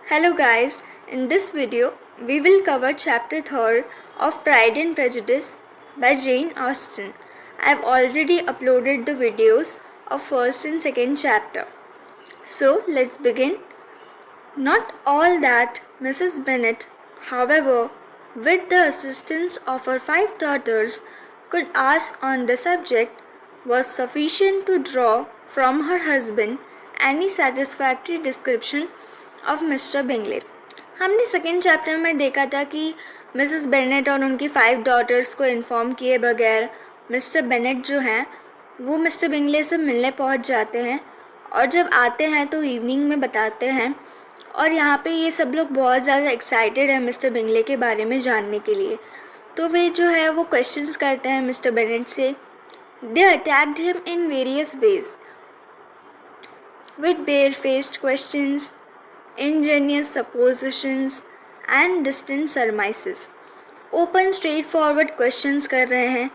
Hello guys, in this video we will cover chapter 3rd of Pride and Prejudice by Jane Austen. I have already uploaded the videos of first and second chapter. So let's begin. Not all that Mrs. Bennet, however, with the assistance of her 5 daughters, could ask on the subject was sufficient to draw from her husband any satisfactory description of mister Bingley. हमने second chapter में देखा था कि Mrs Bennet और उनकी 5 daughters को inform किए बगैर मिस्टर बेनेट जो हैं वो मिस्टर बिंगले से मिलने पहुंच जाते हैं और जब आते हैं तो इवनिंग में बताते हैं और यहाँ पे ये सब लोग बहुत ज़्यादा एक्साइटेड हैं मिस्टर बिंगले के बारे में जानने के लिए। तो वे जो है वो क्वेश्चंस करते हैं मिस्टर बेनेट से। They attacked him in various ways with bare faced questions, ingenious suppositions and distant surmises. Open straightforward questions कर रहे हैं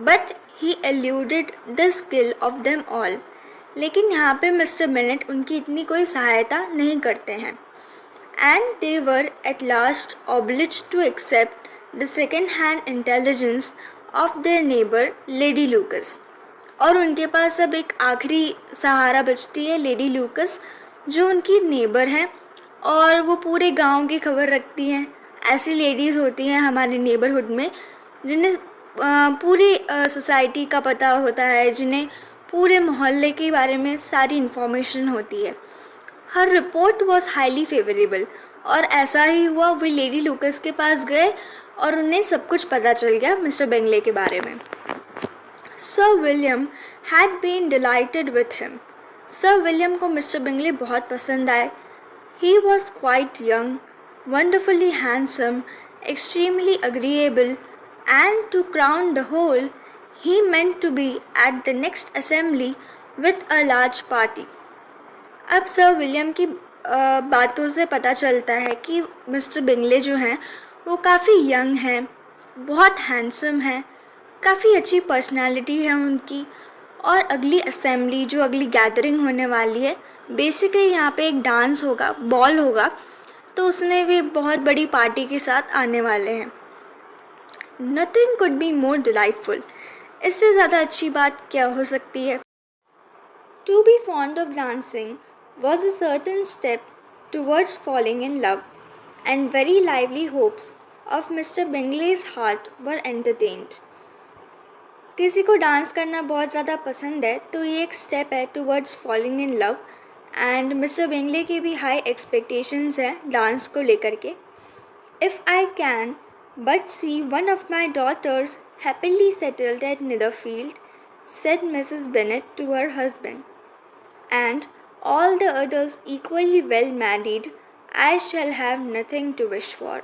but he eluded the skill of them all. लेकिन यहाँ पे मिस्टर बेनेट उनकी इतनी कोई सहायता नहीं करते हैं and they were at last obliged to accept the second hand intelligence of their neighbor Lady Lucas. और उनके पास अब एक आखिरी सहारा बचती है लेडी लूकस जो उनकी नेबर हैं और वो पूरे गांव की खबर रखती हैं। ऐसी लेडीज़ होती हैं हमारे नेबरहुड में जिन्हें पूरी सोसाइटी का पता होता है, जिन्हें पूरे मोहल्ले के बारे में सारी इन्फॉर्मेशन होती है। हर रिपोर्ट वॉज हाईली फेवरेबल और ऐसा ही हुआ। वो लेडी लूकस के पास गए और उन्हें सब कुछ पता चल गया मिस्टर बेंगले के बारे में। Sir William had been delighted with him. Sir William को मिस्टर बिंगले बहुत पसंद आए। He was quite young, wonderfully handsome, extremely agreeable and to crown the whole he meant to be at the next assembly with a large party. अब sir William की बातों से पता चलता है कि मिस्टर बिंगले जो हैं वो काफ़ी यंग हैं, बहुत हैंडसम हैं, काफ़ी अच्छी पर्सनालिटी है उनकी और अगली असेंबली जो अगली गैदरिंग होने वाली है, बेसिकली यहाँ पे एक डांस होगा, बॉल होगा, तो उसमें वे बहुत बड़ी पार्टी के साथ आने वाले हैं। Nothing could be more delightful. इससे ज़्यादा अच्छी बात क्या हो सकती है। To be fond of dancing was a certain step towards falling in love and very lively hopes of mister Bingley's heart were entertained. किसी को डांस करना बहुत ज़्यादा पसंद है तो ये एक स्टेप है towards falling in love and mister Bingley की भी हाई एक्सपेक्टेशंस हैं डांस को लेकर के। If I can but see one of my daughters happily settled at Netherfield, said Mrs Bennet to her husband, and all the others equally well married, I shall have nothing to wish for.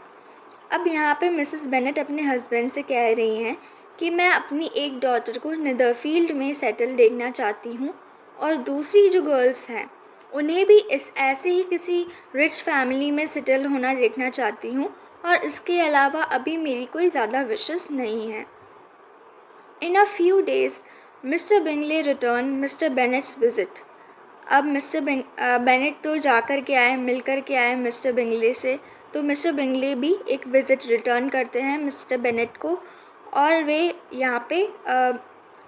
अब यहाँ पे Mrs Bennett अपने husband से कह रही हैं कि मैं अपनी एक डॉटर को निदरफील्ड में सेटल देखना चाहती हूँ और दूसरी जो गर्ल्स हैं उन्हें भी इस ऐसे ही किसी रिच फैमिली में सेटल होना देखना चाहती हूँ और इसके अलावा अभी मेरी कोई ज़्यादा विशेस नहीं है। In a few days mister Bingley return mister Bennet's visit. अब मिस्टर बेनेट तो जाकर के आए, मिल कर के आए मिस्टर बिंगले से, तो मिस्टर बिंगले भी एक विज़िट रिटर्न करते हैं मिस्टर बेनेट को और वे यहाँ पे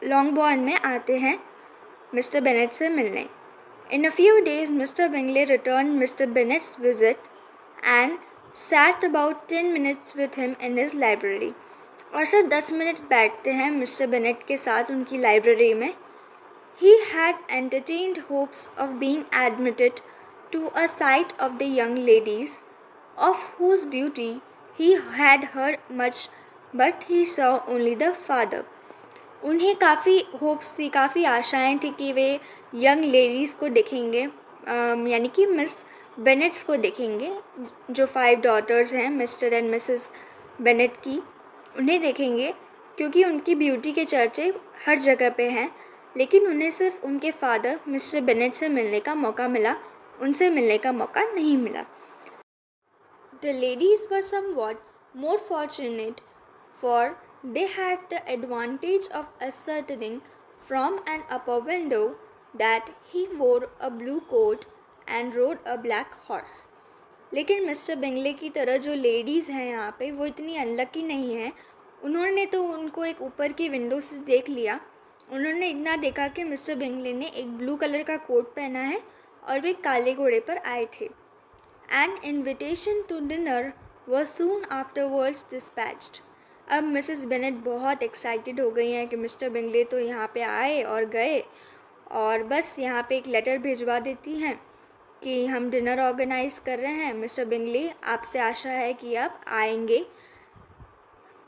लॉन्गबॉर्न में आते हैं मिस्टर बेनेट से मिलने। In a few days mister Bingley return mister Bennet's visit and sat about 10 minutes with him in his library. और सिर्फ 10 मिनट बैठते हैं मिस्टर बेनेट के साथ उनकी लाइब्रेरी में। He had entertained hopes of being admitted to a sight of the young ladies of whose beauty he had heard much but he saw only the father. उन्हें काफ़ी hopes थी, काफ़ी आशाएं थी कि वे यंग लेडीज़ को देखेंगे, यानी कि मिस बेनेट्स को देखेंगे, जो 5 डॉटर्स हैं मिस्टर एंड मिसेस बेनेट की, उन्हें देखेंगे क्योंकि उनकी ब्यूटी के चर्चे हर जगह पे हैं। लेकिन उन्हें सिर्फ उनके फादर मिस्टर बेनेट से मिलने का मौका मिला, उनसे मिलने का मौका नहीं मिला। The ladies were somewhat more fortunate for they had the advantage of ascertaining from an upper window that he wore a blue coat and rode a black horse. लेकिन मिस्टर बिंगले की तरह जो लेडीज़ हैं यहाँ पे वो इतनी unlucky नहीं है। उन्होंने तो उनको एक ऊपर की विंडो से देख लिया। उन्होंने इतना देखा कि मिस्टर बिंगले ने एक ब्लू कलर का कोट पहना है और वे काले घोड़े पर आए थे। An invitation to dinner was soon afterwards dispatched. अब मिसेस बेनेट बहुत एक्साइटेड हो गई हैं कि मिस्टर बिंगले तो यहाँ पे आए और गए, और बस यहाँ पे एक लेटर भिजवा देती हैं कि हम डिनर ऑर्गेनाइज कर रहे हैं, मिस्टर बिंगले आपसे आशा है कि आप आएंगे।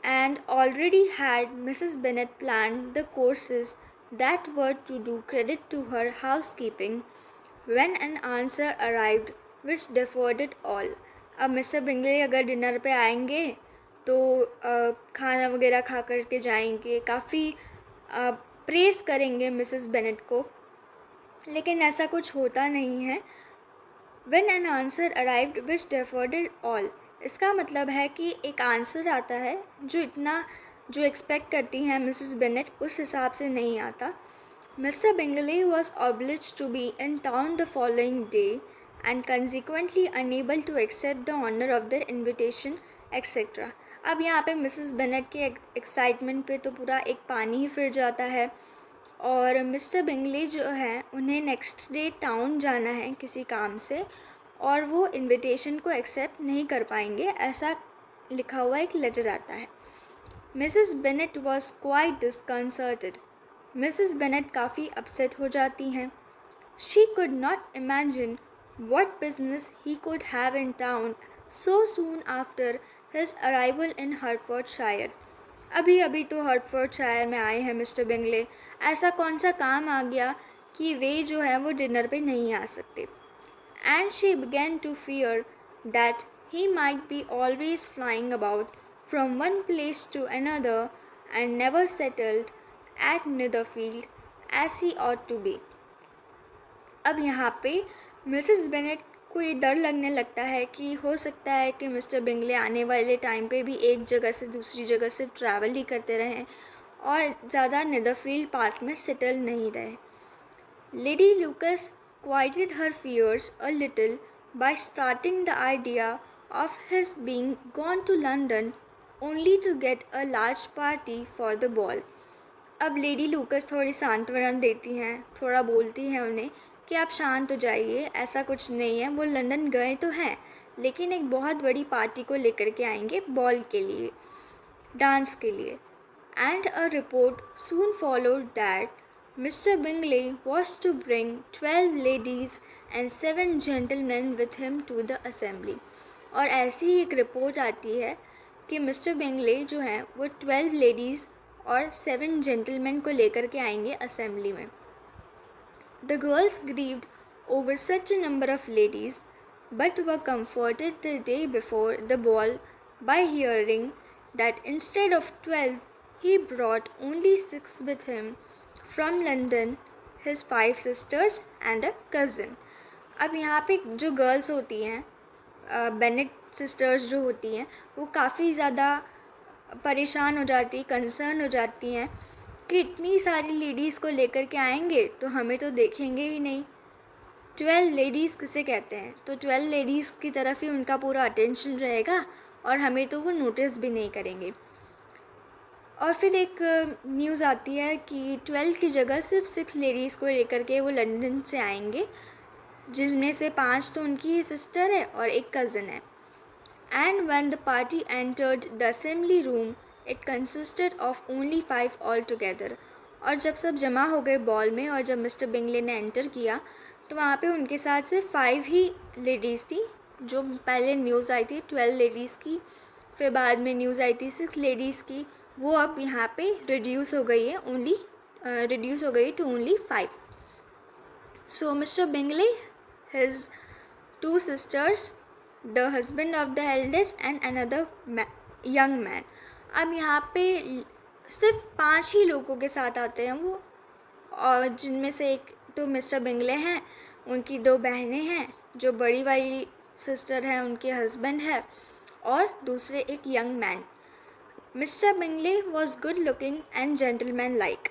And already had Mrs. Bennet planned the courses that were to do credit to her housekeeping when an answer arrived which deferred it all. अब मिस्टर बिंगले अगर डिनर पे आएंगे तो खाना वगैरह खा कर के जाएंगे, काफ़ी प्रेस करेंगे मिसेस बेनेट को, लेकिन ऐसा कुछ होता नहीं है। When an answer arrived which deferred it all, इसका मतलब है कि एक आंसर आता है जो एक्सपेक्ट करती हैं मिसेस बेनेट उस हिसाब से नहीं आता। Mr. Bingley was obliged to be in town the following day and consequently unable to accept the honor of their invitation, etc. अब यहाँ पे मिसेस बेनेट के एक्साइटमेंट पे तो पूरा एक पानी ही फिर जाता है, और मिस्टर बिंगली जो है उन्हें नेक्स्ट डे टाउन जाना है किसी काम से, और वो इनविटेशन को एक्सेप्ट नहीं कर पाएंगे, ऐसा लिखा हुआ एक लेटर आता है। Mrs Bennet was quite disconcerted. Mrs Bennet काफ़ी अपसेट हो जाती हैं। She could not imagine what business he could have in town so soon after his arrival in Hertfordshire. अभी अभी तो हर्टफोर्डशायर में आए हैं मिस्टर बिंगले, ऐसा कौन सा काम आ गया कि वे जो है वो डिनर पे नहीं आ सकते। And she began to fear that he might be always flying about from one place to another and never settled at Netherfield as he ought to be. अब यहाँ पे मिसेस बेनेट को ये डर लगने लगता है कि हो सकता है कि मिस्टर बिंगले आने वाले टाइम पे भी एक जगह से दूसरी जगह सिर्फ ट्रैवल ही करते रहें और ज़्यादा नेदरफील्ड पार्क में सेटल नहीं रहे। Lady लूकस quieted her fears a little by starting the idea of his being gone to London only to get a large party for the ball. अब लेडी लूकस थोड़ी सांत्वना देती हैं, थोड़ा बोलती हैं उन्हें कि आप शांत हो जाइए, ऐसा कुछ नहीं है, वो लंदन गए तो हैं लेकिन एक बहुत बड़ी पार्टी को लेकर के आएंगे बॉल के लिए, डांस के लिए। And a report soon followed that mister Bingley was to bring 12 ladies and 7 gentlemen with him to the assembly. और ऐसी ही एक रिपोर्ट आती है कि मिस्टर बिंगले जो हैं वो 12 लेडीज़ और 7 जेंटलमैन को लेकर के आएंगे असेंबली में। The girls grieved over such a number of ladies, but were comforted the day before the ball by hearing that instead of 12, he brought only 6 with him from London, his 5 sisters and a cousin. अब यहाँ पे जो girls होती हैं, Bennett sisters जो होती हैं, वो काफ़ी ज़्यादा परेशान हो जाती, कंसर्न हो जाती हैं कि इतनी सारी लेडीज़ को लेकर के आएंगे तो हमें तो देखेंगे ही नहीं। 12 लेडीज़ किसे कहते हैं, तो 12 लेडीज़ की तरफ ही उनका पूरा अटेंशन रहेगा और हमें तो वो नोटिस भी नहीं करेंगे। और फिर एक न्यूज़ आती है कि 12 की जगह सिर्फ 6 लेडीज़ को लेकर के वो लंदन से आएंगे, जिसमें से 5 तो उनकी ही सिस्टर है और एक कज़न है। And when the party entered the assembly room it consisted of only 5 all together. और जब सब जमा हो गए बॉल में और जब मिस्टर बिंगले ने एंटर किया तो वहाँ पे उनके साथ सिर्फ 5 ही लेडीज़ थी। जो पहले न्यूज़ आई थी 12 लेडीज़ की, फिर बाद में न्यूज़ आई थी 6 लेडीज़ की, वो अब यहाँ पे रिड्यूस हो गई है to only 5। So mister Bingley, his 2 sisters, the husband of the eldest and another young man. अब यहाँ पे सिर्फ 5 ही लोगों के साथ आते हैं वो, और जिनमें से एक तो मिस्टर बिंगले हैं, उनकी 2 बहनें हैं, जो बड़ी वाली सिस्टर है उनके हस्बैंड है, और दूसरे एक young man. Mister Bingley was good looking and gentleman like.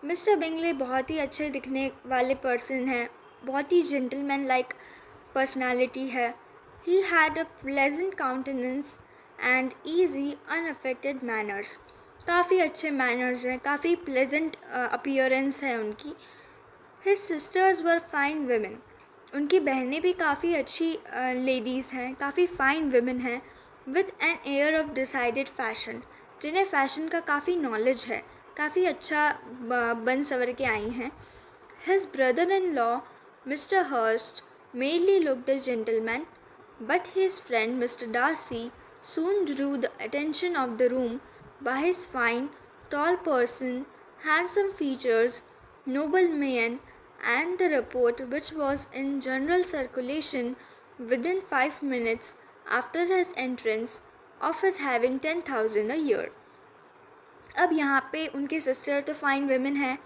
Mister Bingley बहुत ही अच्छे दिखने वाले पर्सन हैं, बहुत ही जेंटलमैन लाइक पर्सनालिटी है, He had a pleasant countenance and easy, unaffected manners. काफ़ी अच्छे manners हैं, काफ़ी pleasant appearance है उनकी. His sisters were fine women. उनकी बहनें भी काफ़ी अच्छी ladies हैं, काफ़ी fine women हैं, with an air of decided fashion, जिन्हें fashion का काफ़ी knowledge है, काफ़ी अच्छा बन सवर के आई हैं. His brother-in-law, Mr. Hurst, merely looked a gentleman, but his friend Mr. Darcy soon drew the attention of the room by his fine, tall person, handsome features, noble mien, and the report which was in general circulation within 5 minutes after his entrance of his having 10,000 a year. अब यहाँ पे उनकी sister तो fine women है,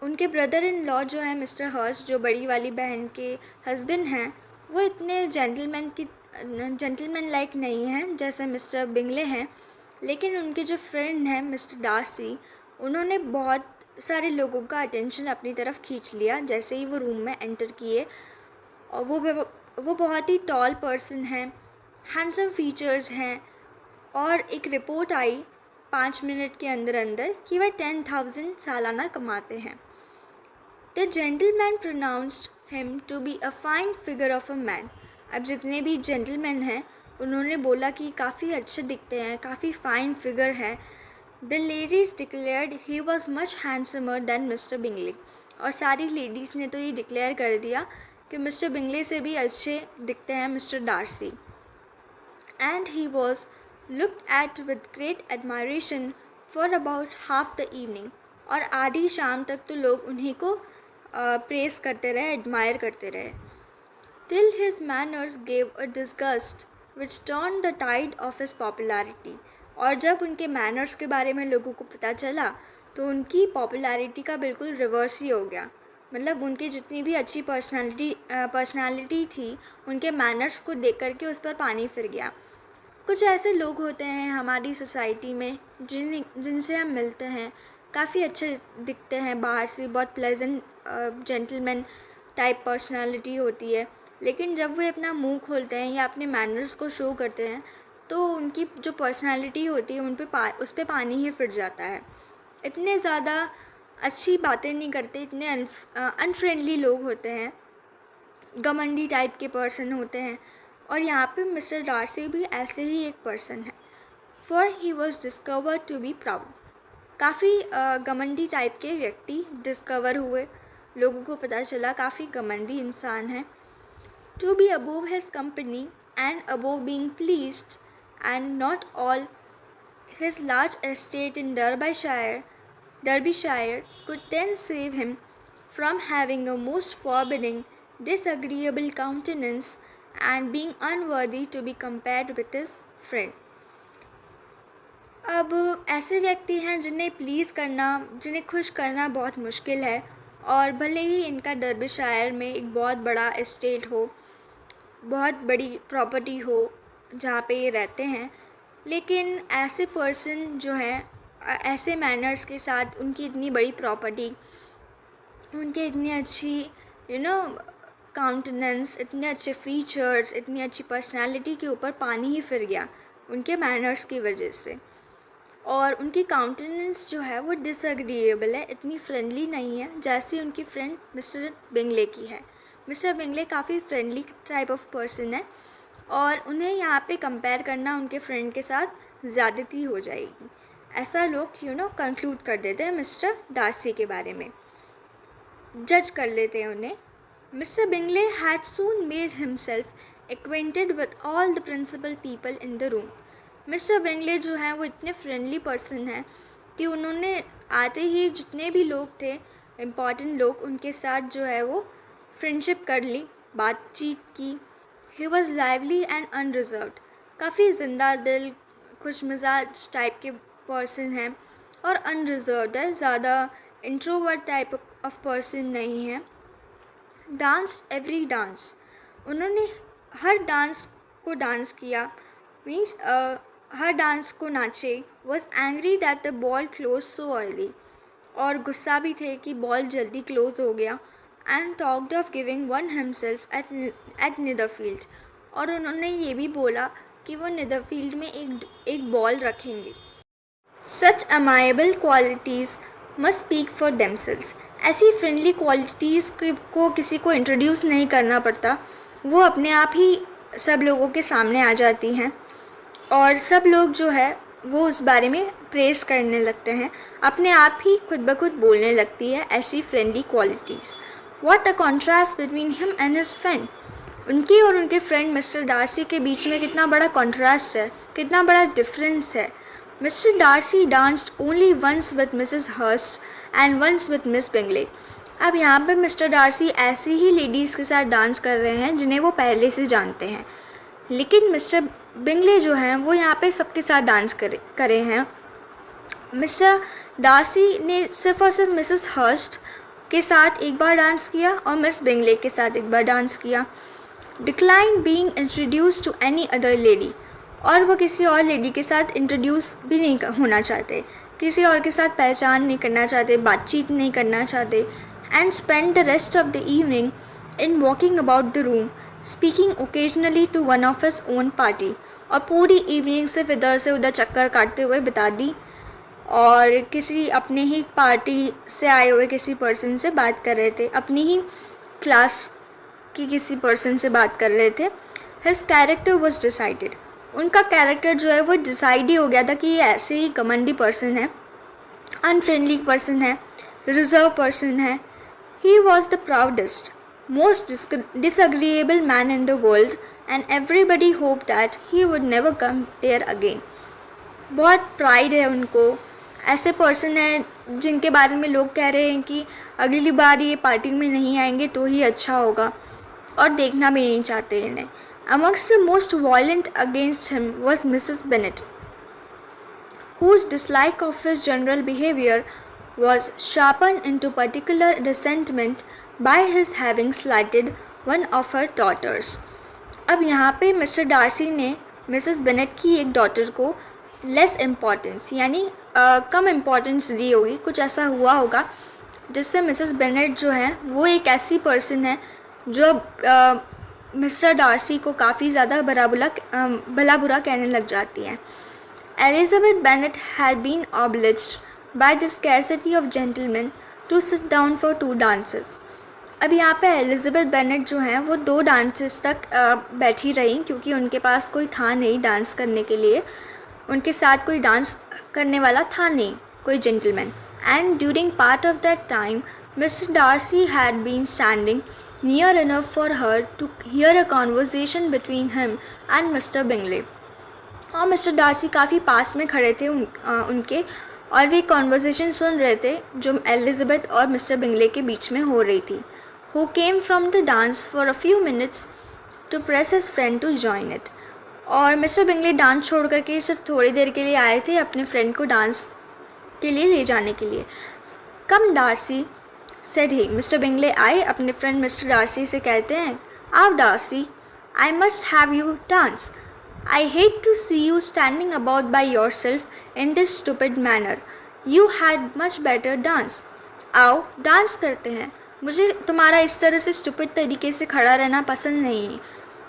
उनके brother in law जो है mister Hearst, जो बड़ी वाली बहन के हस्बैंड हैं, वो इतने जेंटलमैन लाइक नहीं हैं जैसे मिस्टर बिंगले हैं. लेकिन उनके जो फ्रेंड हैं मिस्टर डार्सी, उन्होंने बहुत सारे लोगों का अटेंशन अपनी तरफ खींच लिया जैसे ही वो रूम में एंटर किए. और वो बहुत ही टॉल पर्सन हैं, हैंडसम फीचर्स हैं, और एक रिपोर्ट आई 5 मिनट के अंदर अंदर कि वह 10,000 सालाना कमाते हैं. The gentleman pronounced him to be a fine figure of a man. अब जितने भी जेंटलमैन हैं उन्होंने बोला कि काफ़ी अच्छे दिखते हैं, काफ़ी फाइन फिगर है. The ladies declared he was much handsomer than mister Bingley. और सारी लेडीज़ ने तो ये डिक्लेयर कर दिया कि मिस्टर बिंगले से भी अच्छे दिखते हैं mister Darcy. And he was looked at with great admiration for about half the evening. और आधी शाम तक तो लोग उन्हीं को प्रेस करते रहे, एडमायर करते रहे. Till his manners gave a disgust which turned the tide of his popularity. और जब उनके मैनर्स के बारे में लोगों को पता चला तो उनकी पॉपुलैरिटी का बिल्कुल रिवर्स ही हो गया. मतलब उनकी जितनी भी अच्छी पर्सनालिटी थी, उनके मैनर्स को देख करके उस पर पानी फिर गया. कुछ ऐसे लोग होते हैं हमारी सोसाइटी में जिनसे हम मिलते हैं, काफ़ी अच्छे दिखते हैं बाहर से, बहुत प्लेजेंट जेंटलमैन टाइप पर्सनालिटी होती है, लेकिन जब वे अपना मुंह खोलते हैं या अपने मैनर्स को शो करते हैं तो उनकी जो पर्सनालिटी होती है उस पर पानी ही फिर जाता है. इतने ज़्यादा अच्छी बातें नहीं करते, इतने अनफ्रेंडली लोग होते हैं, घमंडी टाइप के पर्सन होते हैं. और यहाँ पे मिस्टर डार्सी भी ऐसे ही एक पर्सन है. For he was discovered to be proud. काफ़ी घमंडी टाइप के व्यक्ति डिस्कवर हुए, लोगों को पता चला काफ़ी घमंडी इंसान है. To be above his company and above being pleased and not all his large estate in Derbyshire could then save him from having a most forbidding, disagreeable countenance and being unworthy to be compared with his friend. अब ऐसे व्यक्ति हैं जिन्हें please करना, जिन्हें खुश करना बहुत मुश्किल है, और भले ही इनका डर्बीशायर में एक बहुत बड़ा एस्टेट हो, बहुत बड़ी प्रॉपर्टी हो जहाँ पे ये रहते हैं, लेकिन ऐसे पर्सन जो हैं, ऐसे मैनर्स के साथ, उनकी इतनी बड़ी प्रॉपर्टी, उनके इतनी अच्छी काउंटेनेंस, इतने अच्छे फीचर्स, इतनी अच्छी पर्सनालिटी के ऊपर पानी ही फिर गया उनके मैनर्स की वजह से. और उनकी काउंटेनेंस जो है वो डिसएग्रीएबल है, इतनी फ्रेंडली नहीं है जैसी उनकी फ्रेंड मिस्टर बिंगले की है. मिस्टर बिंगले काफ़ी फ्रेंडली टाइप ऑफ पर्सन है, और उन्हें यहाँ पे कंपेयर करना उनके फ्रेंड के साथ ज़्यादती हो जाएगी. ऐसा लोग कंक्लूड कर देते हैं मिस्टर डार्सी के बारे में, जज कर लेते हैं उन्हें. Mr. Bingley had soon made himself acquainted with all the principal people in the room. Mr. Bingley जो हैं वो इतने फ्रेंडली पर्सन हैं कि उन्होंने आते ही जितने भी लोग थे, इम्पॉर्टेंट लोग, उनके साथ जो है वो फ्रेंडशिप कर ली, बातचीत की. He was lively and unreserved. काफ़ी ज़िंदा दिल, खुश मिजाज टाइप के पर्सन हैं, और अनरिजर्व्ड है, ज़्यादा इंट्रोवर्ट टाइप ऑफ पर्सन नहीं है. Danced every dance. उन्होंने हर डांस को डांस किया, मीन्स हर डांस को नाचे. Was angry that the ball close so early. और गुस्सा भी थे कि बॉल जल्दी क्लोज हो गया. And talked of giving one himself at Netherfield. और उन्होंने ये भी बोला कि वो नेदरफील्ड में एक बॉल रखेंगे। Such amiable qualities must speak for themselves. ऐसी फ्रेंडली क्वालिटीज़ को किसी को इंट्रोड्यूस नहीं करना पड़ता, वो अपने आप ही सब लोगों के सामने आ जाती हैं और सब लोग जो है वो उस बारे में प्रेज़ करने लगते हैं, अपने आप ही खुद ब खुद बोलने लगती है ऐसी friendly qualities. What a contrast between him and his friend. उनकी और उनके फ्रेंड मिस्टर डार्सी के बीच में कितना बड़ा कॉन्ट्रास्ट है, कितना बड़ा डिफरेंस है। Mister Darcy danced only once with missus Hurst and once with miss Bingley. अब यहाँ पे मिस्टर डार्सी ऐसी ही लेडीज़ के साथ डांस कर रहे हैं जिन्हें वो पहले से जानते हैं, लेकिन मिस्टर बिंगले जो हैं वो यहाँ पे सबके साथ डांस करे हैं। मिस्टर डार्सी ने सिर्फ और सिर्फ मिसेस हर्स्ट के साथ एक बार डांस किया और मिस बिंगले के साथ एक बार डांस किया। Decline being introduce to any other lady. और वो किसी और लेडी के साथ इंट्रोड्यूस भी नहीं होना चाहते, किसी और के साथ पहचान नहीं करना चाहते, बातचीत नहीं करना चाहते। And spend the rest of the evening in walking about the room speaking occasionally to one of his own party. और पूरी इवनिंग सिर्फ इधर से उधर चक्कर काटते हुए बिता दी और किसी अपने ही पार्टी से आए हुए किसी पर्सन से बात कर रहे थे, अपनी ही क्लास की किसी पर्सन से बात कर रहे थे। His character was decided. उनका कैरेक्टर जो है वो डिसाइड ही हो गया था कि ये ऐसे ही घमंडी पर्सन है, अनफ्रेंडली पर्सन है, रिजर्व पर्सन है। He was the proudest most disagreeable man in the world and everybody hoped that he would never come there again. बहुत प्राइड है उनको, ऐसे पर्सन है जिनके बारे में लोग कह रहे हैं कि अगली बार ये पार्टी में नहीं आएंगे तो ही अच्छा होगा और देखना भी नहीं चाहते इन्हें। Amongst the most violent against him was Mrs. Bennet, whose dislike of his general behavior was sharpened into particular resentment by his having slighted one of her daughters. अब यहाँ पे मिस्टर डार्सी ने मिसेस बेनेट की एक daughter को less importance यानी कम importance दी होगी, कुछ ऐसा हुआ होगा जिससे मिसेस बेनेट जो है वो एक ऐसी पर्सन है जो मिस्टर डार्सी को काफ़ी ज़्यादा भला बुरा कहने लग जाती है। Elizabeth Bennet had been obliged by the scarcity of gentleman to sit down for 2 dances. अब यहाँ पे एलिजाबेथ बेनेट जो हैं वो 2 dances तक बैठी रही क्योंकि उनके पास कोई था नहीं डांस करने के लिए, उनके साथ कोई डांस करने वाला था नहीं, कोई gentleman. And during part of that time mister Darcy had been standing near enough for her to hear a conversation between him and Mr. Bingley. और मिस्टर डार्सी काफ़ी पास में खड़े थे उनके और वे कॉन्वर्सेशन सुन रहे थे जो एलिजाबेथ और मिस्टर बिंगले के बीच में हो रही थी। Who came from the dance for a few minutes to press his friend to join it. और मिस्टर बिंगले डांस छोड़ करके सिर्फ थोड़ी देर के लिए आए थे अपने फ्रेंड को डांस के लिए ले जाने के लिए। Come Darcy said he. Mister Bingley आए अपने फ्रेंड मिस्टर डार्सी से कहते हैं, आओ Darcy, I must have you dance. I hate to see you standing about by yourself in this stupid manner. You had much better dance. आओ dance करते हैं, मुझे तुम्हारा इस तरह से स्टूपिड तरीके से खड़ा रहना पसंद नहीं है,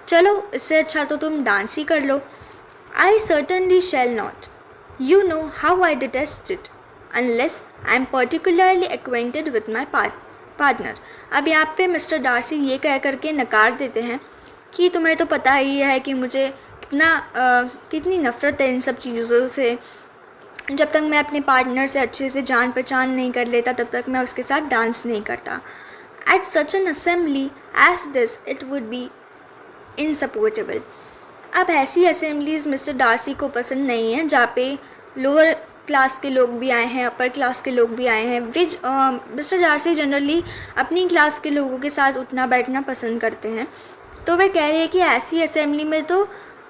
चलो इससे अच्छा तो तुम डांस ही कर लो। I certainly shall not. You know how I detest it. Unless I am particularly acquainted with my partner. अब यहाँ पे मिस्टर डार्सी ये कह करके नकार देते हैं कि तुम्हें तो पता ही है कि मुझे कितनी नफ़रत है इन सब चीज़ों से। जब तक मैं अपने पार्टनर से अच्छे से जान पहचान नहीं कर लेता तब तक मैं उसके साथ डांस नहीं करता। At such an assembly as this it would be insupportable. अब ऐसी असेंबलीज़ मिस्टर डार्सी को पसंद नहीं है जहाँ पे लोअर क्लास के लोग भी आए हैं, अपर क्लास के लोग भी आए हैं। मिस्टर डार्सी जनरली अपनी क्लास के लोगों के साथ उठना बैठना पसंद करते हैं। तो वे कह रहे हैं कि ऐसी असेंबली में तो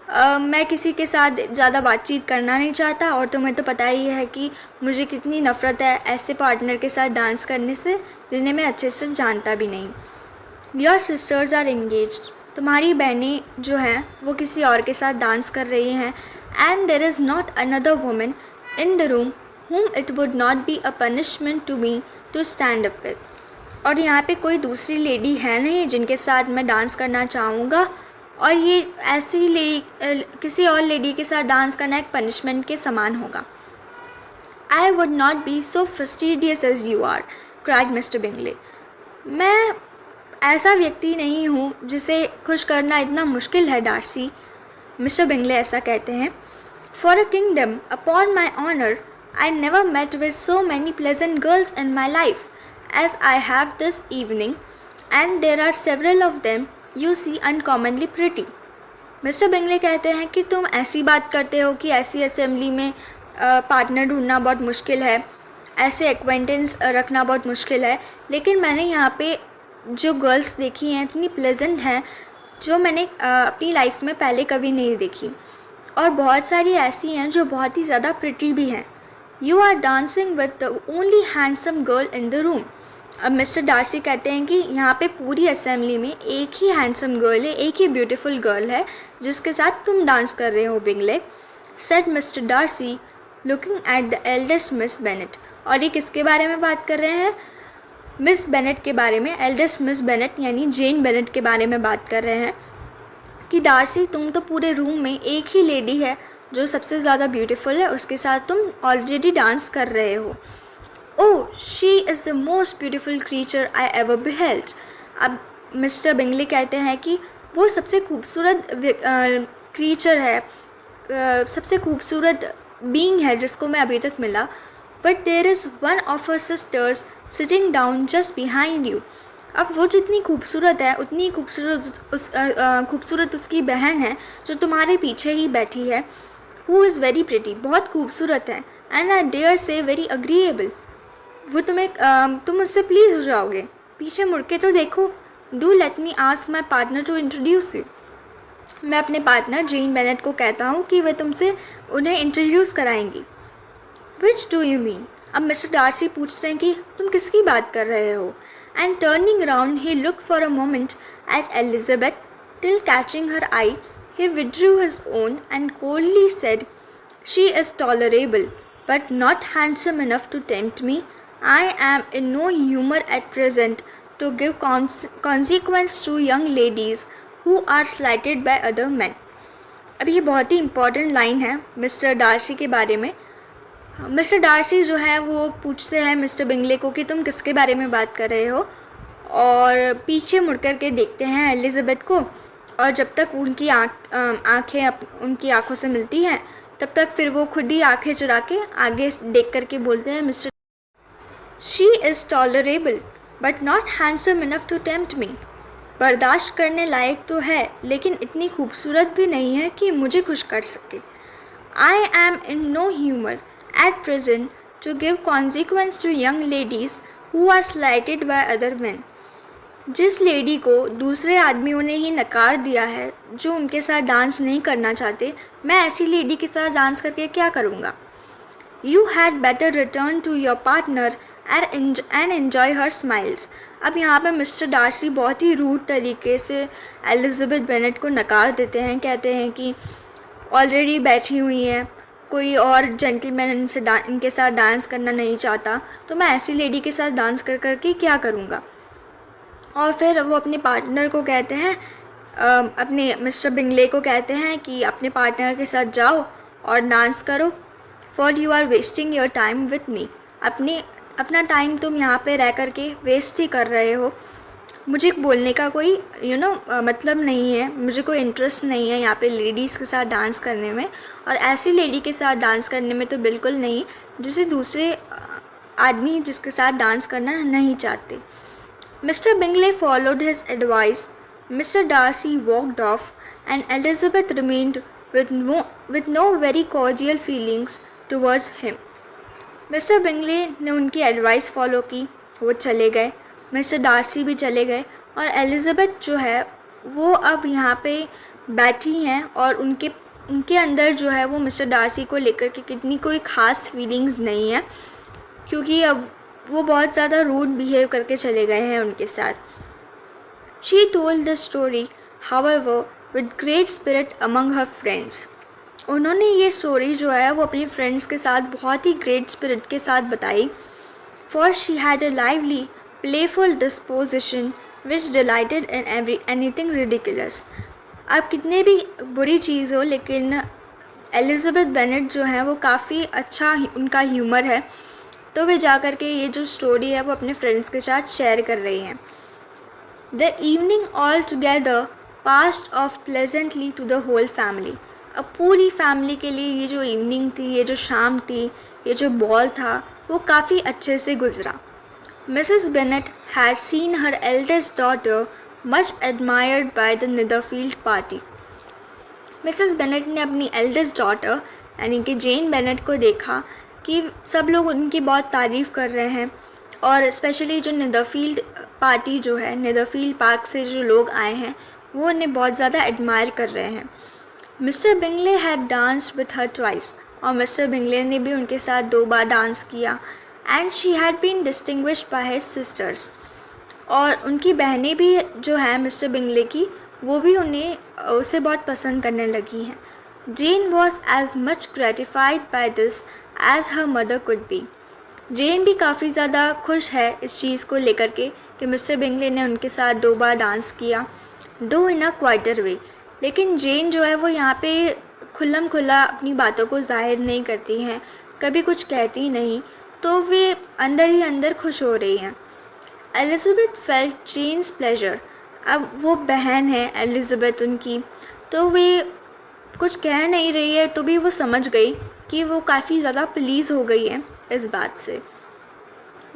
मैं किसी के साथ ज़्यादा बातचीत करना नहीं चाहता और तुम्हें तो पता ही है कि मुझे कितनी नफ़रत है ऐसे पार्टनर के साथ डांस करने से जिन्हें मैं अच्छे से जानता भी नहीं। Your sisters are engaged. तुम्हारी बहनें जो हैं वो किसी और के साथ डांस कर रही हैं. And there is not another woman in the room whom it would not be a punishment to me to stand up with. और यहाँ पे कोई दूसरी लेडी है नहीं जिनके साथ मैं डांस करना चाहूँगा और ये ऐसी किसी और लेडी के साथ डांस करना एक पनिशमेंट के समान होगा। I would not be so fastidious as you are, cried Mr. Bingley. मैं ऐसा व्यक्ति नहीं हूँ जिसे खुश करना इतना मुश्किल है, डार्सी। मिस्टर बिंगले ऐसा कहते हैं। For a kingdom, upon my honor, I never met with so many pleasant girls in my life as I have this evening, and there are several of them you see uncommonly pretty. Mister Bingley कहते हैं कि तुम ऐसी बात करते हो कि ऐसी असेंबली में पार्टनर ढूंढना बहुत मुश्किल है, ऐसे एक्वेंटेंस रखना बहुत मुश्किल है, लेकिन मैंने यहाँ पे जो गर्ल्स देखी हैं इतनी प्लेजेंट हैं जो मैंने अपनी लाइफ में पहले कभी नहीं देखी, और बहुत सारी ऐसी हैं जो बहुत ही ज़्यादा प्रिटी भी हैं। You are dancing with the only handsome girl in the room. अब मिस्टर डार्सी कहते हैं कि यहाँ पे पूरी असेंबली में एक ही हैंडसम गर्ल है, एक ही ब्यूटीफुल गर्ल है जिसके साथ तुम डांस कर रहे हो, Bingley, said mister Darcy looking at the eldest miss Bennet. और ये किसके बारे में बात कर रहे हैं? मिस बेनेट के बारे में, एल्डेस्ट मिस बेनेट यानी जेन बेनेट के बारे में बात कर रहे हैं कि डार्सी तुम तो पूरे रूम में एक ही लेडी है जो सबसे ज़्यादा ब्यूटीफुल है, उसके साथ तुम ऑलरेडी डांस कर रहे हो। ओह she is the most beautiful creature I ever beheld. अब मिस्टर बिंगले कहते हैं कि वो सबसे खूबसूरत क्रीचर है, सबसे खूबसूरत बीइंग है जिसको मैं अभी तक मिला। But there is one of her sisters sitting down just behind you. अब वो जितनी खूबसूरत है उतनी खूबसूरत उसकी बहन है जो तुम्हारे पीछे ही बैठी है, हु इज़ वेरी प्रिटी, बहुत खूबसूरत है, and I dare say very agreeable. वो तुम उससे प्लीज़ हो जाओगे। पीछे मुड़ के तो देखो। Do let me ask my partner to introduce you. मैं अपने पार्टनर जेन बेनेट को कहता हूँ कि वह तुमसे उन्हें इंट्रोड्यूस कराएंगी। Which do you mean? अब मिस्टर डार्सी पूछते हैं कि तुम किसकी बात कर रहे हो? And turning round he looked for a moment at Elizabeth till catching her eye he withdrew his own and coldly said, she is tolerable, but not handsome enough to tempt me. I am in no humor at present to give consequence to young ladies who are slighted by other men. अब ये बहुत ही important line है mister Darcy के बारे में। Mister Darcy जो है वो पूछते हैं मिस्टर बिंगले को कि तुम किसके बारे में बात कर रहे हो, और पीछे मुड़ कर के देखते हैं एलिजाबेथ को, और जब तक उनकी आँखें उनकी आँखों से मिलती हैं तब तक फिर वो खुद ही आँखें चुरा के आगे देख कर के बोलते हैं, mister she is tolerable but not handsome enough to tempt me. बर्दाश्त करने लायक तो है लेकिन इतनी खूबसूरत भी नहीं है कि मुझे खुश कर सके। I am in no humour at present to give consequence to young ladies who are slighted by other man. जिस लेडी को दूसरे आदमियों ने ही नकार दिया है, जो उनके साथ डांस नहीं करना चाहते, मैं ऐसी लेडी के साथ डांस करके क्या करूँगा? You had better return to your partner and enjoy her smiles. अब यहाँ पर मिस्टर डार्सी बहुत ही रूड तरीके से एलिजाबेथ बेनेट को नकार देते हैं, कहते हैं कि ऑलरेडी बैठी हुई हैं, कोई और जेंटलमैन इनके साथ डांस करना नहीं चाहता, तो मैं ऐसी लेडी के साथ डांस कर करके क्या करूँगा? और फिर वो अपने पार्टनर को कहते हैं, अपने मिस्टर बिंगले को कहते हैं कि अपने पार्टनर के साथ जाओ और डांस करो, for you are wasting your time with me. अपना टाइम तुम यहाँ पे रह कर के वेस्ट ही कर रहे हो। मुझे बोलने का कोई मतलब नहीं है, मुझे कोई इंटरेस्ट नहीं है यहाँ पे लेडीज़ के साथ डांस करने में, और ऐसी लेडी के साथ डांस करने में तो बिल्कुल नहीं जिसे दूसरे आदमी जिसके साथ डांस करना नहीं चाहते। Mr. Bingley followed his advice. Mr. Darcy walked off, and Elizabeth remained with no very cordial feelings towards him. Mr. Bingley ने उनकी एडवाइस फॉलो की, वो चले गए, मिस्टर डार्सी भी चले गए, और एलिजाबेथ जो है वो अब यहाँ पे बैठी हैं, और उनके अंदर जो है वो मिस्टर डार्सी को लेकर के कितनी कोई ख़ास फीलिंग्स नहीं है, क्योंकि अब वो बहुत ज़्यादा रूड बिहेव करके चले गए हैं उनके साथ। She told the story however with great spirit among her friends. उन्होंने ये स्टोरी जो है वो अपने फ्रेंड्स के साथ बहुत ही ग्रेट स्पिरिट के साथ बताई। For she had a lively playful disposition which dilated in anything ridiculous. अब कितने भी बुरी चीज़ हो, लेकिन एलिज़ाबेथ बेनेट जो है वो काफ़ी अच्छा उनका ह्यूमर है, तो वे जा कर के ये जो स्टोरी है वो अपने फ्रेंड्स के साथ शेयर कर रही हैं। The evening all together passed off pleasantly to the whole family. अब पूरी फैमिली के लिए ये जो इवनिंग थी, ये जो शाम थी, ये जो बॉल था, वो काफ़ी अच्छे से गुजरा। Mrs. Bennet had seen her eldest daughter much admired by the Netherfield party. Mrs Bennett ने अपनी एल्डेस्ट डॉटर यानी कि जेन बेनेट को देखा कि सब लोग उनकी बहुत तारीफ़ कर रहे हैं, और स्पेशली जो नेदरफील्ड पार्टी जो है, नेदरफील्ड पार्क से जो लोग आए हैं वो उन्हें बहुत ज़्यादा एडमायर कर रहे हैं। Mister Bingley had danced with her twice, और मिस्टर बिंगले ने भी उनके साथ 2 बार डांस किया। And she had been distinguished by his sisters, और उनकी बहनें भी जो हैं मिस्टर बिंगले की, वो भी उसे बहुत पसंद करने लगी हैं। Jane was as much gratified by this as her mother could be. Jane भी काफ़ी ज़्यादा खुश है इस चीज़ को लेकर के कि मिस्टर बिंगले ने उनके साथ 2 बार डांस किया, दो इन अ क्वाइटर वे। लेकिन जेन जो है वो यहाँ पे खुल्लम खुल्ला अपनी बातों को जाहिर नहीं करती हैं, कभी कुछ कहती नहीं, तो वे अंदर ही अंदर खुश हो रही हैं। Elizabeth felt Jane's pleasure. अब वो बहन है एलिज़ाबेथ उनकी, तो वे कुछ कह नहीं रही है, तो भी वो समझ गई कि वो काफ़ी ज़्यादा प्लीज़ हो गई है इस बात से।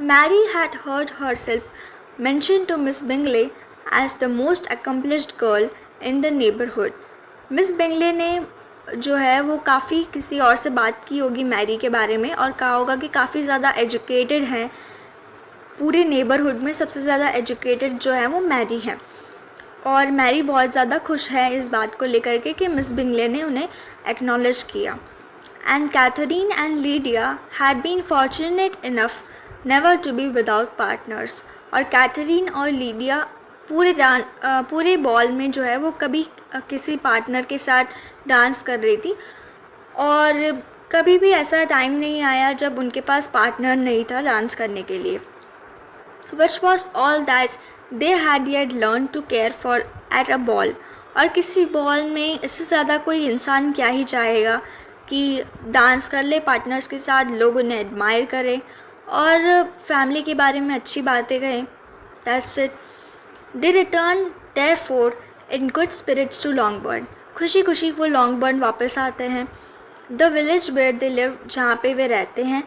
Mary had heard herself mention to miss Bingley as the most accomplished girl in the neighbourhood. Miss Bingley ने जो है वो काफ़ी किसी और से बात की होगी मैरी के बारे में, और कहा होगा कि काफ़ी ज़्यादा एजुकेटेड हैं, पूरे नेबरहुड में सबसे ज़्यादा एजुकेटेड जो है वो मैरी है। और मैरी बहुत ज़्यादा खुश है इस बात को लेकर के कि मिस बिंगले ने उन्हें एक्नॉलेज किया। And Catherine and Lydia had been fortunate enough never to be without partners. और कैथरीन और लीडिया पूरे बॉल में जो है वो कभी किसी पार्टनर के साथ डांस कर रही थी, और कभी भी ऐसा टाइम नहीं आया जब उनके पास पार्टनर नहीं था डांस करने के लिए। Which was all that they had yet learned to care for at a ball। और किसी बॉल में इससे ज़्यादा कोई इंसान क्या ही चाहेगा कि डांस कर ले पार्टनर्स के साथ, लोग उन्हें एडमायर करें और फैमिली के बारे में अच्छी बातें कहें। That's it। They returned therefore in good spirits to Longbourn। खुशी खुशी वो लॉन्गबर्न वापस आते हैं। The village where they live, जहाँ पे वे रहते हैं,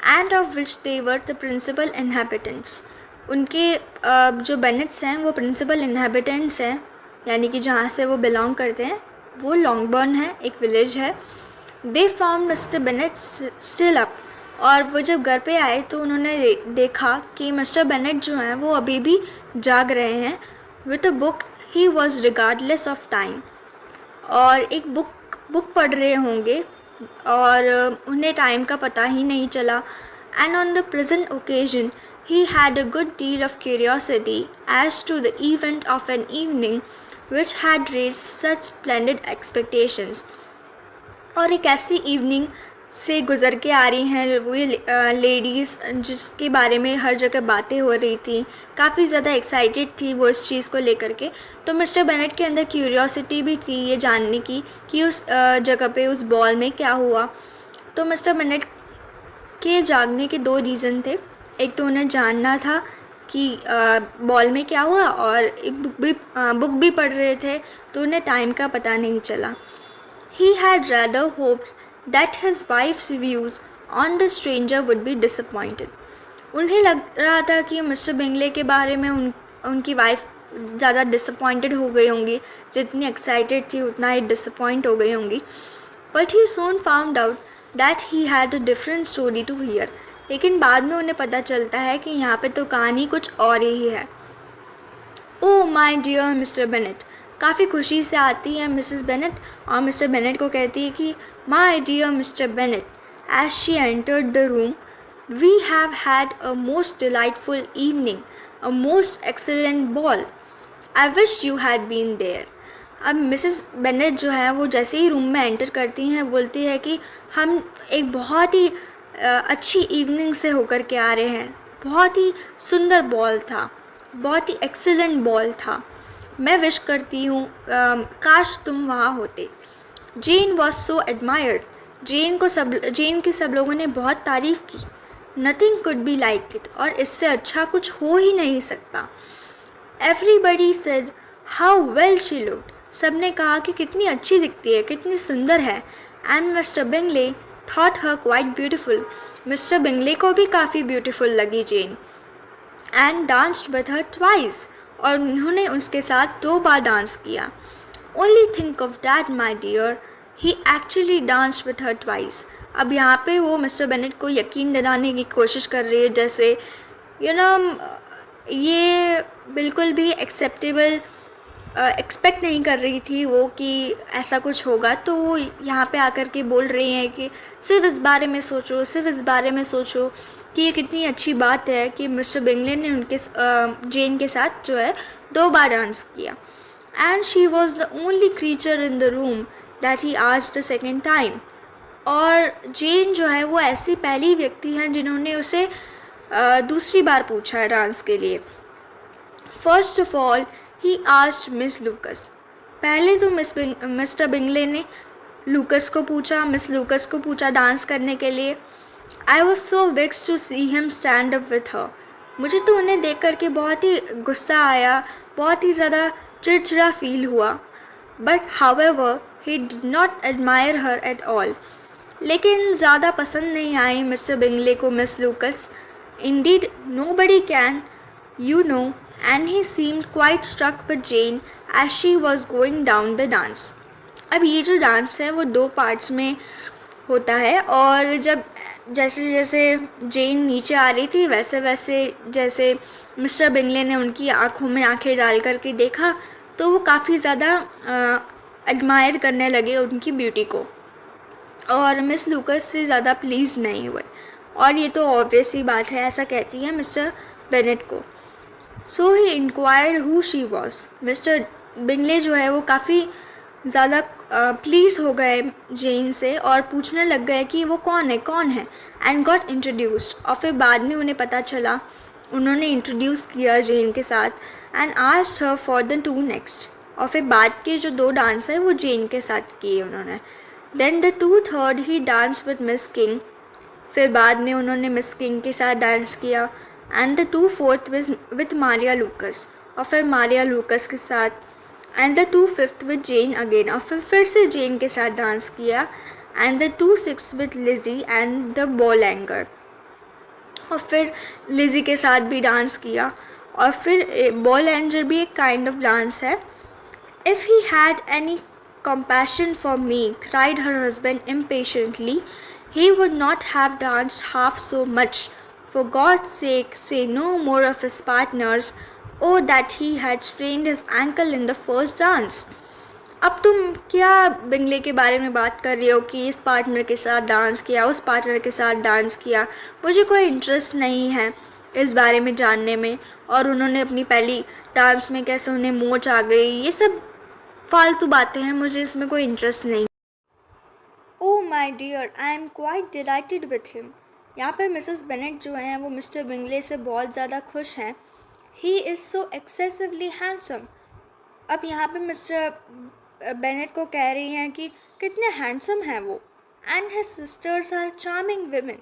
and of which they were the principal inhabitants. उनके जो बेनेट्स हैं वो प्रिंसिपल इन्हेबिटेंट्स हैं, यानी कि जहाँ से वो बिलोंग करते हैं वो लॉन्गबर्न है, एक विलेज है। They found mister Bennett still up. और वो जब घर पे आए तो उन्होंने देखा कि मिस्टर बेनेट जो हैं वो अभी भी जाग रहे हैं। With a book he was regardless of time. और एक बुक पढ़ रहे होंगे और उन्हें टाइम का पता ही नहीं चला। And on the present occasion he had a good deal of curiosity as to the event of an evening which had raised such splendid expectations। और एक ऐसी इवनिंग से गुज़र के आ रही हैं वो लेडीज़ जिसके बारे में हर जगह बातें हो रही थी, काफ़ी ज़्यादा एक्साइटेड थी वो इस चीज़ को लेकर के। तो मिस्टर बेनेट के अंदर क्यूरियोसिटी भी थी ये जानने की कि उस जगह पे उस बॉल में क्या हुआ। तो मिस्टर बेनेट के जागने के 2 रीज़न थे। एक तो उन्हें जानना था कि बॉल में क्या हुआ, और एक बुक भी पढ़ रहे थे तो उन्हें टाइम का पता नहीं चला। He had rather hoped that his wife's views on the stranger would be disappointed। उन्हें लग रहा था कि मिस्टर बिंगले के बारे में उनकी वाइफ ज़्यादा डिसअपॉइंटेड हो गई होंगी, जितनी एक्साइटेड थी उतना ही डिसअपॉइंट हो गई होंगी। But he soon found out that he had a different story to hear। लेकिन बाद में उन्हें पता चलता है कि यहाँ पे तो कहानी कुछ और ही है। Oh my dear mister Bennet. काफ़ी खुशी से आती है मिसेस बेनेट और मिस्टर बेनेट को कहती है कि my dear mister Bennet. As she entered the room, we have had a most delightful evening, a most excellent ball. I wish you had been there. अब मिसेस बेनेट जो है वो जैसे ही रूम में एंटर करती हैं बोलती है कि हम एक बहुत ही अच्छी इवनिंग से होकर के आ रहे हैं, बहुत ही सुंदर बॉल था, बहुत ही एक्सीलेंट बॉल था। मैं विश करती हूँ काश तुम वहाँ होते। जेन वॉज सो एडमायर्ड। जेन की सब लोगों ने बहुत तारीफ़ की। Nothing could be like it, और इससे अच्छा कुछ हो ही नहीं सकता। Everybody said how well she looked. सब ने कहा कि कितनी अच्छी दिखती है, कितनी सुंदर है। And mister Bingley thought her quite beautiful. Mister Bingley को भी काफ़ी ब्यूटिफुल लगी Jane. And danced with her twice, और उन्होंने उसके साथ 2 बार डांस किया। Only think of that my dear, he actually danced with her twice. अब यहाँ पे वो मिस्टर बेनेट को यकीन दिलाने की कोशिश कर रही है, जैसे यू you नो ये बिल्कुल भी एक्सेप्टेबल एक्सपेक्ट नहीं कर रही थी वो कि ऐसा कुछ होगा। तो वो यहाँ पे आकर के बोल रही हैं कि सिर्फ इस बारे में सोचो, सिर्फ इस बारे में सोचो कि ये कितनी अच्छी बात है कि मिस्टर बिंगले ने उनके जेन के साथ जो है 2 बार डांस किया। And she was the only creature in the room that he asked the second time. और जेन जो है वो ऐसी पहली व्यक्ति हैं जिन्होंने उसे दूसरी बार पूछा है डांस के लिए। First of all he asked miss लूकस। पहले तो मिस्टर बिंगले ने लूकस को पूछा, मिस लूकस को पूछा डांस करने के लिए। I was so vex to see him stand up with her. मुझे तो उन्हें देख करके बहुत ही गुस्सा आया, बहुत ही ज़्यादा चिड़चिड़ा फील हुआ। But however he did not admire her at all. लेकिन ज़्यादा पसंद नहीं आई मिस्टर बिंगले को miss लूकस। Indeed nobody can, you know, and he seemed quite struck with Jane as she was going down the dance. अब ये जो dance है वो 2 पार्ट्स में होता है, और जब जैसे जैसे जेन नीचे आ रही थी वैसे वैसे जैसे मिस्टर बिंगले ने उनकी आँखों में आंखें डाल करके देखा तो वो काफ़ी ज़्यादा एडमायर करने लगे उनकी ब्यूटी को, और मिस लूकस से ज़्यादा प्लीज़ नहीं हुए। और ये तो ऑब्वियस ही बात है, ऐसा कहती है मिस्टर बेनेट को। So he inquired who she was. Mister Bingley जो है वो काफ़ी ज़्यादा प्लीज़ हो गए जेन से और पूछने लग गए कि वो कौन है एंड गॉट इंट्रोड्यूस्ड। और फिर बाद में उन्हें पता चला, उन्होंने इंट्रोड्यूस किया जेन के साथ and asked her for the 2 next. और फिर बाद के जो 2 डांस है वो जेन के साथ किए उन्होंने। Then the 2 third he dance with miss King. फिर बाद में उन्होंने मिस किंग के साथ डांस किया। And the 2 fourth with Maria Lucas, और फिर मारिया लूकस के साथ। And the 2 fifth with Jane again, और फिर से जेन के साथ डांस किया। And the 2 six with Lizzy and the ball anger, और फिर लिजी के साथ भी डांस किया। और फिर बॉल एंगर भी एक काइंड ऑफ डांस है। If he had any compassion for me, cried her husband impatiently, he would not have danced half so much. For God's sake, say no more of his partners. Oh, that he had sprained his ankle in the first dance. अब तुम क्या Bingley के बारे में बात कर रही हो कि इस पार्टनर के साथ डांस किया, उस पार्टनर के साथ डांस किया। मुझे कोई इंटरेस्ट नहीं है इस बारे में जानने में, और उन्होंने अपनी पहली डांस में कैसे उन्हें मोच आ गई, ये सब फालतू बातें हैं, मुझे इसमें कोई इंटरेस्ट नहीं। Oh my dear, I am quite delighted with him. यहाँ पे मिसेस बेनेट जो हैं वो मिस्टर बिंगले से बहुत ज़्यादा खुश हैं। He is so excessively handsome. अब यहाँ पे मिस्टर बेनेट को कह रही हैं कि कितने हैंडसम हैं वो। And his sisters are charming women,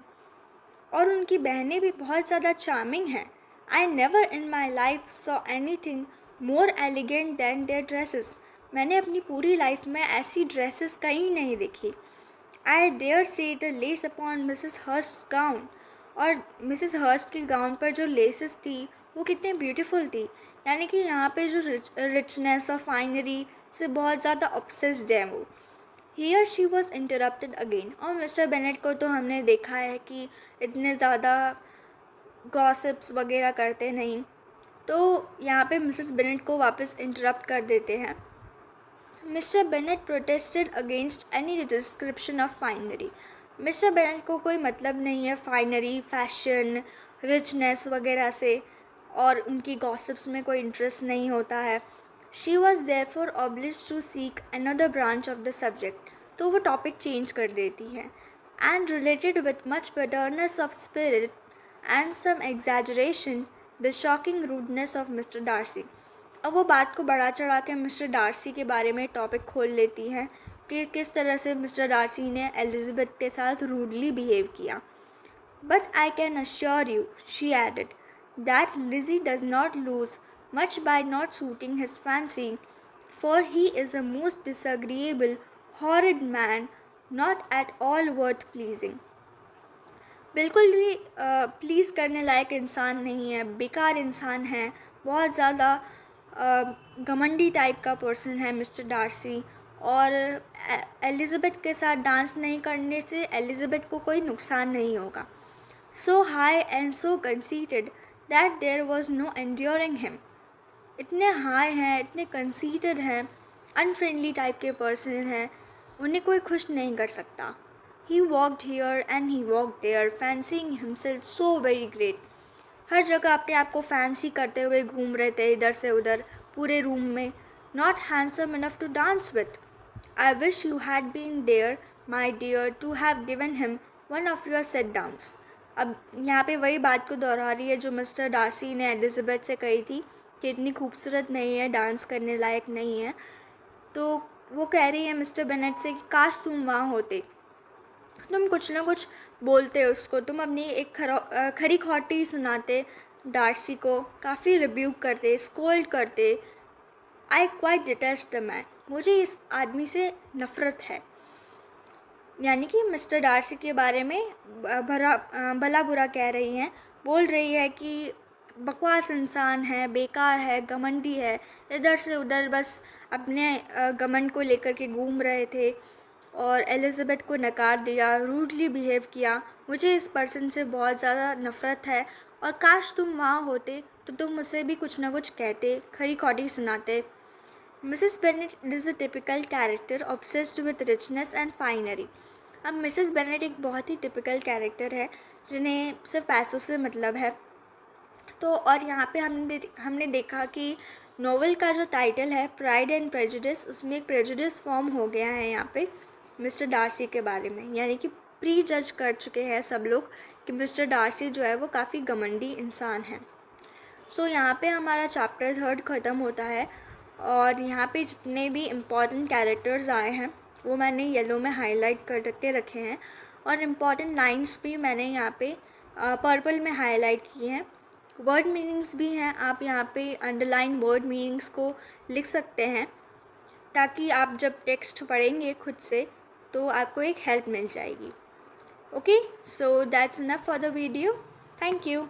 और उनकी बहनें भी बहुत ज़्यादा चार्मिंग हैं। I never in my life saw anything more elegant than their dresses. मैंने अपनी पूरी लाइफ में ऐसी ड्रेसेस कहीं नहीं देखी। I dare say the lace upon missus Hurst gown, और मिसेस हर्स्ट की गाउन पर जो लेसेस थी वो कितनी ब्यूटीफुल थी। यानी कि यहाँ पे जो रिचनेस और फाइनरी से बहुत ज़्यादा ऑब्सेस्ड है वो। Here she was interrupted again. और मिस्टर बेनेट को तो हमने देखा है कि इतने ज़्यादा गॉसिप्स वगैरह करते नहीं, तो यहाँ पे मिसेस बेनेट को वापस इंटरप्ट कर देते हैं। Mister Bennet protested against any description of finery. Mister Bennet को कोई मतलब नहीं है फाइनरी, फैशन, रिचनेस वगैरह से, और उनकी गॉसिप्स में कोई इंटरेस्ट नहीं होता है। She was therefore obliged to seek another branch of the subject. तो वो टॉपिक चेंज कर देती है। And related with much bitterness of spirit and some exaggeration the shocking rudeness of mister Darcy. अब वो बात को बढ़ा चढ़ा के मिस्टर डार्सी के बारे में टॉपिक खोल लेती हैं कि किस तरह से मिस्टर डार्सी ने एलिज़ाबेथ के साथ रूडली बिहेव किया. But I can assure you, she added, that Lizzie does not lose much by not suiting his fancy, for he is a most disagreeable, horrid man, not at all worth pleasing. बिल्कुल भी please करने लायक इंसान नहीं है, बेकार इंसान है, बहुत ज़्यादा घमंडी टाइप का पर्सन है मिस्टर डार्सी. और एलिज़ाबेथ के साथ डांस नहीं करने से एलिज़ाबेथ को कोई नुकसान नहीं होगा. So high and so conceited that there was no enduring him. इतने हाई हैं, इतने कंसीटेड हैं, अनफ्रेंडली टाइप के पर्सन हैं, उन्हें कोई खुश नहीं कर सकता. He walked here and he walked there, fancying himself so very great. हर जगह अपने आप को फैंसी करते हुए घूम रहे थे इधर से उधर पूरे रूम में. Not handsome enough to dance with. I wish you had been there, my dear, to have given him one of your sit downs. अब यहाँ पे वही बात को दोहरा रही है जो मिस्टर डार्सी ने एलिज़ाबेथ से कही थी कि इतनी खूबसूरत नहीं है, डांस करने लायक नहीं है. तो वो कह रही है मिस्टर बेनेट से कि काश तुम वहाँ होते, तुम कुछ ना कुछ बोलते उसको, तुम अपनी एक खरी खोटी सुनाते डार्सी को, काफ़ी रिब्यूक करते, स्कोल्ड करते. I quite detest the man. मुझे इस आदमी से नफ़रत है. यानी कि मिस्टर डार्सी के बारे में भला बुरा कह रही हैं, बोल रही है कि बकवास इंसान है, बेकार है, घमंडी है, इधर से उधर बस अपने घमंड को लेकर के घूम रहे थे और एलिज़ाबेथ को नकार दिया, रूडली बिहेव किया. मुझे इस पर्सन से बहुत ज़्यादा नफ़रत है और काश तुम वहाँ होते तो तुम मुझसे भी कुछ ना कुछ कहते, खरी खोटी सुनाते. Mrs Bennett is a typical character obsessed with richness and finery. अब मिसेस बेनेट एक बहुत ही टिपिकल कैरेक्टर है जिन्हें सिर्फ पैसों से मतलब है. तो और यहाँ पे हमने देखा कि नॉवल का जो टाइटल है प्राइड एंड प्रेजुडिस, उसमें एक प्रेजुडिस फॉर्म हो गया है यहाँ पे मिस्टर डार्सी के बारे में. यानी कि प्री जज कर चुके हैं सब लोग कि मिस्टर डार्सी जो है वो काफ़ी घमंडी इंसान है. सो यहाँ पे हमारा चैप्टर 3 ख़त्म होता है और यहाँ पे जितने भी इम्पॉर्टेंट कैरेक्टर्स आए हैं वो मैंने येलो में हाईलाइट करके रखे हैं और इम्पॉर्टेंट लाइंस भी मैंने यहाँ पे पर्पल में हाईलाइट किए हैं. वर्ड मीनिंग्स भी हैं, आप यहाँ पे अंडरलाइन वर्ड मीनिंग्स को लिख सकते हैं ताकि आप जब टेक्स्ट पढ़ेंगे खुद से तो आपको एक हेल्प मिल जाएगी. Okay, so that's enough for the video. Thank you.